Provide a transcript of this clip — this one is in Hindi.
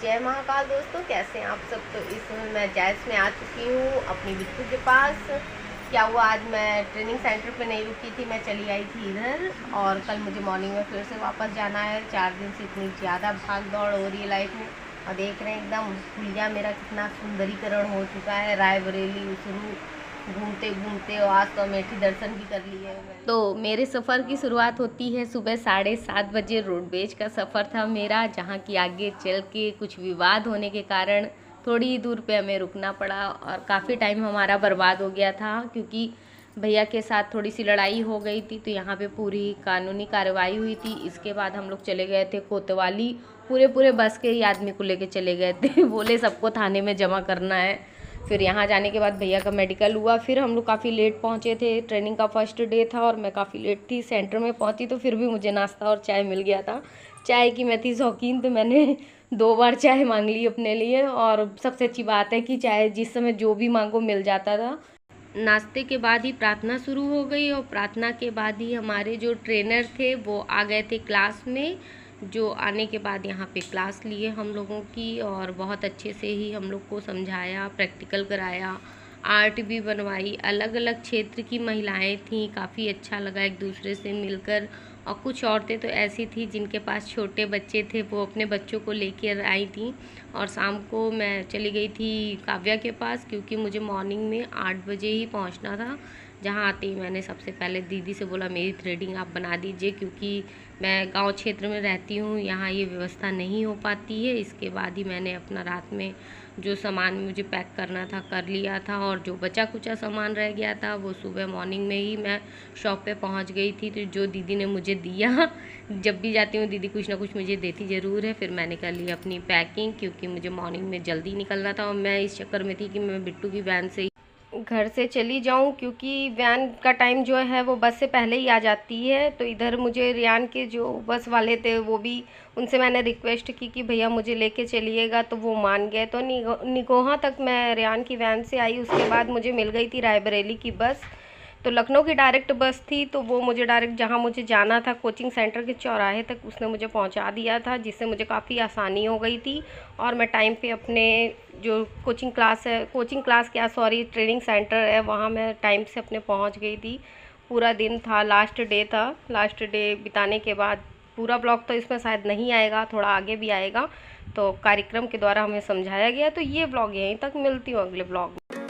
जय महाकाल दोस्तों, कैसे हैं आप सब। तो इस समय मैं जैस में आ चुकी हूँ अपनी बिट्टू के पास। क्या हुआ, आज मैं ट्रेनिंग सेंटर पे नहीं रुकी थी, मैं चली आई थी इधर। और कल मुझे मॉर्निंग में फिर से वापस जाना है। 4 दिन से इतनी ज़्यादा भाग दौड़ हो रही है लाइफ में। और देख रहे हैं एकदम हुलिया मेरा कितना सुंदरीकरण हो चुका है। रायबरेली उसरू घूमते घूमते, और आज तो अमेठी दर्शन भी कर लिए हैं। तो मेरे सफ़र की शुरुआत होती है सुबह 7:30 बजे। रोडवेज का सफ़र था मेरा, जहाँ की आगे चल के कुछ विवाद होने के कारण थोड़ी ही दूर पे हमें रुकना पड़ा और काफ़ी टाइम हमारा बर्बाद हो गया था, क्योंकि भैया के साथ थोड़ी सी लड़ाई हो गई थी। तो यहाँ पे पूरी कानूनी कार्रवाई हुई थी। इसके बाद हम लोग चले गए थे कोतवाली। पूरे बस के ही आदमी को लेके चले गए थे बोले सबको थाने में जमा करना है। फिर यहाँ जाने के बाद भैया का मेडिकल हुआ। फिर हम लोग काफ़ी लेट पहुँचे थे, ट्रेनिंग का फर्स्ट डे था और मैं काफ़ी लेट थी। सेंटर में पहुँची तो फिर भी मुझे नाश्ता और चाय मिल गया था। चाय की मैं थी शौकीन, तो मैंने 2 बार चाय मांग ली अपने लिए। और सबसे अच्छी बात है कि चाय जिस समय जो भी मांगो मिल जाता था। नाश्ते के बाद ही प्रार्थना शुरू हो गई, और प्रार्थना के बाद ही हमारे जो ट्रेनर थे वो आ गए थे क्लास में। जो आने के बाद यहाँ पे क्लास लिए हम लोगों की, और बहुत अच्छे से ही हम लोग को समझाया, प्रैक्टिकल कराया, आर्ट भी बनवाई। अलग अलग क्षेत्र की महिलाएं थीं, काफ़ी अच्छा लगा एक दूसरे से मिलकर। और कुछ औरतें तो ऐसी थी जिनके पास छोटे बच्चे थे, वो अपने बच्चों को लेकर आई थी। और शाम को मैं चली गई थी काव्या के पास, क्योंकि मुझे मॉर्निंग में 8 बजे ही पहुंचना था। जहां आते ही मैंने सबसे पहले दीदी से बोला मेरी थ्रेडिंग आप बना दीजिए, क्योंकि मैं गांव क्षेत्र में रहती हूँ, यहाँ ये व्यवस्था नहीं हो पाती है। इसके बाद ही मैंने अपना रात में जो सामान मुझे पैक करना था कर लिया था, और जो बचा कुचा सामान रह गया था वो सुबह मॉर्निंग में ही मैं शॉप पे पहुंच गई थी। तो जो दीदी ने मुझे दिया, जब भी जाती हूँ दीदी कुछ ना कुछ मुझे देती ज़रूर है। फिर मैंने कर ली अपनी पैकिंग, क्योंकि मुझे मॉर्निंग में जल्दी निकलना था। और मैं इस चक्कर में थी कि मैं बिट्टू की वैन से घर से चली जाऊं, क्योंकि वैन का टाइम जो है वो बस से पहले ही आ जाती है। तो इधर मुझे रियान के जो बस वाले थे वो भी, उनसे मैंने रिक्वेस्ट की कि भैया मुझे लेके चलिएगा, तो वो मान गए। तो निगोहा तक मैं रियान की वैन से आई। उसके बाद मुझे मिल गई थी रायबरेली की बस। तो लखनऊ की डायरेक्ट बस थी, तो वो मुझे डायरेक्ट जहाँ मुझे जाना था कोचिंग सेंटर के चौराहे तक उसने मुझे पहुँचा दिया था, जिससे मुझे काफ़ी आसानी हो गई थी। और मैं टाइम पे अपने जो कोचिंग क्लास क्या सॉरी ट्रेनिंग सेंटर है, वहाँ मैं टाइम से अपने पहुँच गई थी। पूरा दिन था, लास्ट डे था। लास्ट डे बिताने के बाद पूरा ब्लॉग तो इसमें शायद नहीं आएगा, थोड़ा आगे भी आएगा। तो कार्यक्रम के द्वारा हमें समझाया गया। तो ये ब्लॉग यहीं तक, मिलती हूँ अगले ब्लॉग में।